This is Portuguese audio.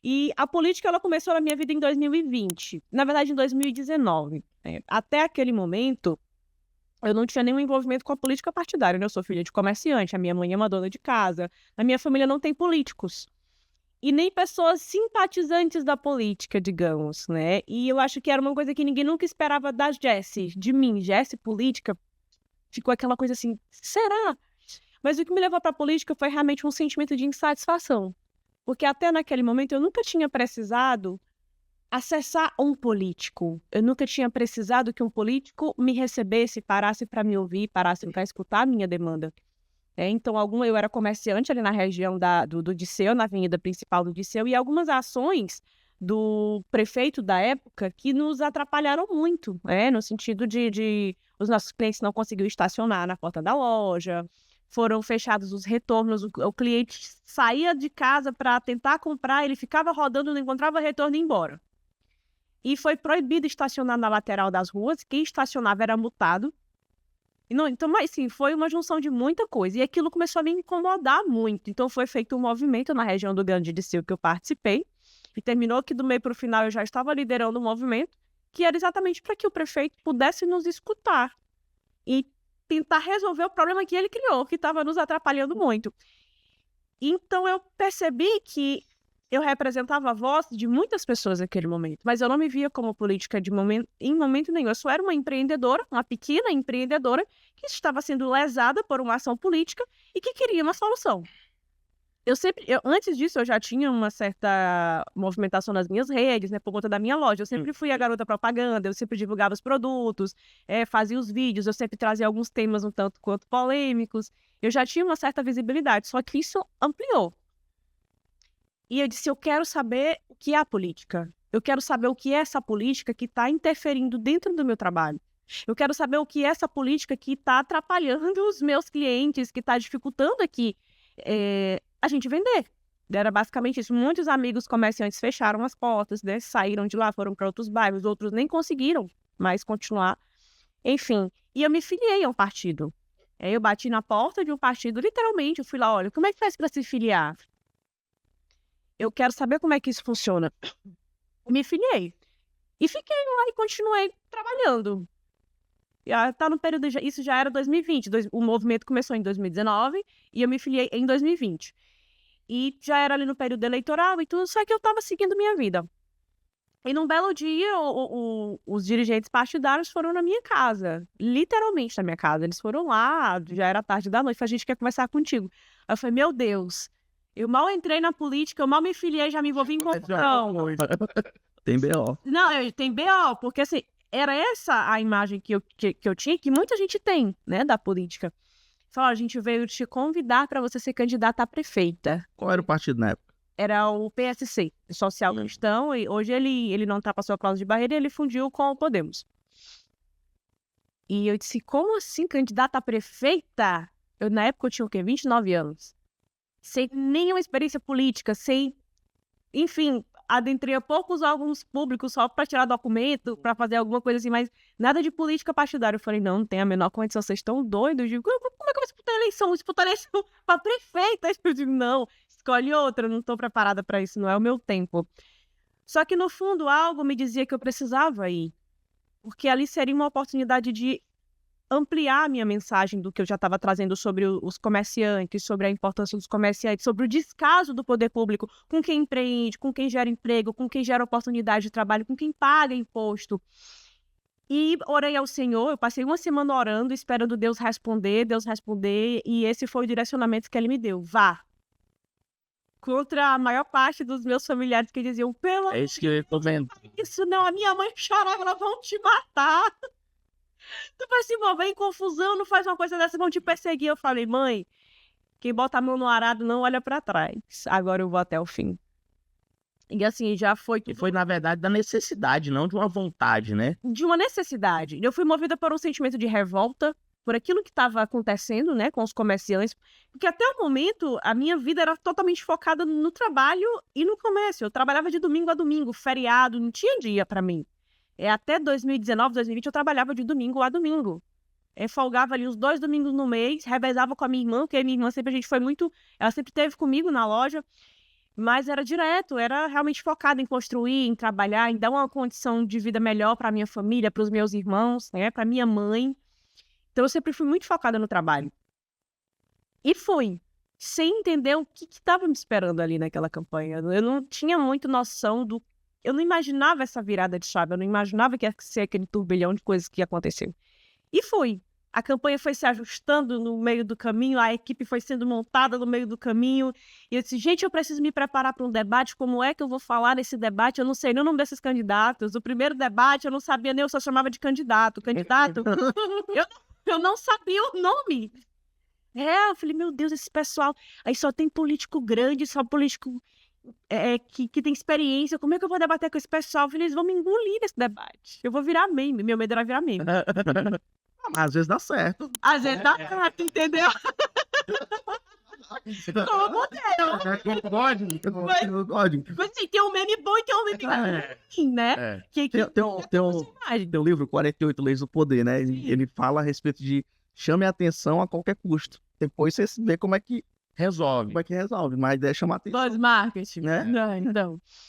E a política, ela começou na minha vida em 2020. Na verdade, em 2019. Até aquele momento, eu não tinha nenhum envolvimento com a política partidária, né? Eu sou filha de comerciante, a minha mãe é uma dona de casa. Na minha família não tem políticos. E nem pessoas simpatizantes da política, digamos, né? E eu acho que era uma coisa que ninguém nunca esperava da Jessie, de mim. Jessie, política, ficou aquela coisa assim, será? Mas o que me levou para a política foi realmente um sentimento de insatisfação. Porque até naquele momento eu nunca tinha precisado acessar um político. Eu nunca tinha precisado que um político me recebesse, parasse para me ouvir, parasse para escutar a minha demanda. Então, eu era comerciante ali na região do Disseu, na avenida principal do Disseu, e algumas ações do prefeito da época que nos atrapalharam muito, no sentido de os nossos clientes não conseguiam estacionar na porta da loja, foram fechados os retornos, o cliente saía de casa para tentar comprar, ele ficava rodando, não encontrava retorno e ia embora. E foi proibido estacionar na lateral das ruas, quem estacionava era multado. Então, mas sim, foi uma junção de muita coisa. E aquilo começou a me incomodar muito. Então, foi feito um movimento na região do Grande Disseu que eu participei. E terminou que do meio para o final eu já estava liderando o movimento, que era exatamente para que o prefeito pudesse nos escutar e tentar resolver o problema que ele criou, que estava nos atrapalhando muito. Então, eu percebi que eu representava a voz de muitas pessoas naquele momento, mas eu não me via como política em momento nenhum. Eu só era uma empreendedora, uma pequena empreendedora, que estava sendo lesada por uma ação política e que queria uma solução. Antes disso, eu já tinha uma certa movimentação nas minhas redes, por conta da minha loja. Eu sempre fui a garota propaganda, eu sempre divulgava os produtos, fazia os vídeos, eu sempre trazia alguns temas um tanto quanto polêmicos. Eu já tinha uma certa visibilidade, só que isso ampliou. E eu disse, eu quero saber o que é a política. Eu quero saber o que é essa política que está interferindo dentro do meu trabalho. Eu quero saber o que é essa política que está atrapalhando os meus clientes, que está dificultando aqui a gente vender. Era basicamente isso. Muitos amigos comerciantes fecharam as portas, saíram de lá, foram para outros bairros, outros nem conseguiram mais continuar. Enfim, e eu me filiei a um partido. Eu bati na porta de um partido, literalmente, eu fui lá, olha, como é que faz para se filiar? Eu quero saber como é que isso funciona. Me filiei. E fiquei lá e continuei trabalhando. Tá no período, isso já era 2020. O movimento começou em 2019 e eu me filiei em 2020. E já era ali no período eleitoral e tudo, só que eu estava seguindo minha vida. E num belo dia, os dirigentes partidários foram na minha casa. Literalmente na minha casa. Eles foram lá, já era tarde da noite, a gente quer conversar contigo. Aí eu falei, meu Deus, eu mal entrei na política, eu mal me filiei, já me envolvi em confusão. Tem BO. Não, tem BO, porque assim, era essa a imagem que eu tinha, que muita gente tem, da política. Falou, a gente veio te convidar para você ser candidata a prefeita. Qual era o partido na época? Era o PSC, Social Cristão, e hoje ele não ultrapassou a cláusula de barreira e ele fundiu com o Podemos. E eu disse, como assim, candidata a prefeita? Na época eu tinha o quê? 29 anos. Sem nenhuma experiência política, enfim, adentrei poucos órgãos públicos só para tirar documento, para fazer alguma coisa assim, mas nada de política partidária. Eu falei, não tem a menor condição, vocês estão doidos. Eu digo, como é que eu vou disputar eleição? Disputar eleição para prefeita? Eu digo, não, escolhe outra, eu não estou preparada para isso, não é o meu tempo. Só que no fundo algo me dizia que eu precisava ir, porque ali seria uma oportunidade de ampliar a minha mensagem do que eu já estava trazendo sobre os comerciantes, sobre a importância dos comerciantes, sobre o descaso do poder público com quem empreende, com quem gera emprego, com quem gera oportunidade de trabalho, com quem paga imposto. E orei ao Senhor, eu passei uma semana orando, esperando Deus responder, e esse foi o direcionamento que Ele me deu. Vá. Contra a maior parte dos meus familiares que diziam, pelo É isso que eu tô vendo. Isso não, a minha mãe chorava, elas vão te matar. Tu vai se envolver em confusão, não faz uma coisa dessa, vão te perseguir. Eu falei, mãe, quem bota a mão no arado não olha pra trás. Agora eu vou até o fim. E assim, já foi... E foi, na verdade, da necessidade, não de uma vontade, né? De uma necessidade. Eu fui movida por um sentimento de revolta, por aquilo que estava acontecendo, com os comerciantes. Porque até o momento, a minha vida era totalmente focada no trabalho e no comércio. Eu trabalhava de domingo a domingo, feriado, não tinha dia pra mim. Até 2019, 2020, eu trabalhava de domingo a domingo. Folgava ali os 2 domingos no mês, revezava com a minha irmã, porque a minha irmã sempre, ela sempre esteve comigo na loja. Mas era direto, era realmente focado em construir, em trabalhar, em dar uma condição de vida melhor para minha família, para os meus irmãos, né, para minha mãe. Então eu sempre fui muito focada no trabalho. E fui, sem entender o que estava me esperando ali naquela campanha. Eu não tinha muito noção do... Eu não imaginava essa virada de chave, eu não imaginava que ia ser aquele turbilhão de coisas que aconteceu. E fui. A campanha foi se ajustando no meio do caminho, a equipe foi sendo montada no meio do caminho. E eu disse, gente, eu preciso me preparar para um debate. Como é que eu vou falar nesse debate? Eu não sei nem o nome desses candidatos. O primeiro debate eu não sabia nem, eu só chamava de candidato. Candidato, eu não sabia o nome. Eu falei, meu Deus, esse pessoal... Aí só tem político grande, só político que tem experiência. Como é que eu vou debater com esse pessoal? Eu falei, eles vão me engolir nesse debate. Eu vou virar meme. Meu medo era virar meme. Às vezes dá certo. Às vezes dá certo, entendeu? Como modelo. Pode. Mas assim, tem um meme bom e tem um meme ruim, né? Tem um livro, 48 Leis do Poder, né? Ele fala a respeito de chame a atenção a qualquer custo. Depois você vê como é que resolve. Mas a ideia é chamar a atenção. Buzz marketing. Né? Não.